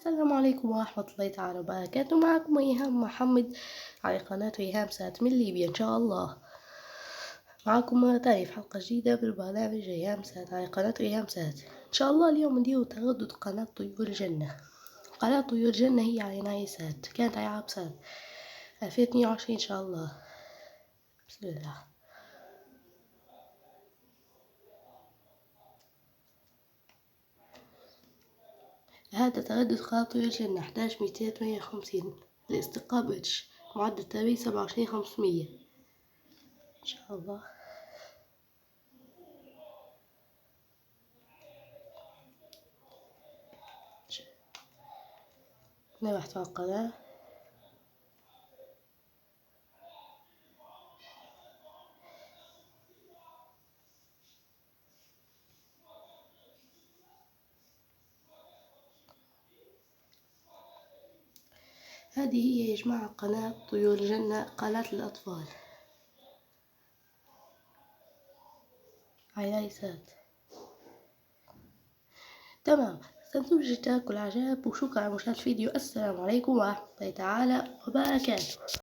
السلام عليكم ورحمة الله تعالى وبركاته. معكم إيهام محمد على قناة إيهام سات من ليبيا إن شاء الله. معكم مرة تانية في حلقة جديدة بالبرنامج إيهام سات على قناة إيهام سات. إن شاء الله اليوم نديرو تردد قناة طيور الجنة. قناة طيور الجنة هي على نايل سات، كانت على عرب سات 2022 إن شاء الله. بسم الله. هذا تردد قناة طيور الجنة 11258 الاستقامة بريتش، معدل تربية 27500 إن شاء الله. نبحث عن القناة. هذه هي يا جماعة قناة طيور الجنة، قناة للأطفال على سات. تمام، استمتعوا بالاشتراك والإعجاب وشكرا على مشاهدة الفيديو. السلام عليكم ورحمة الله تعالى وبركاته.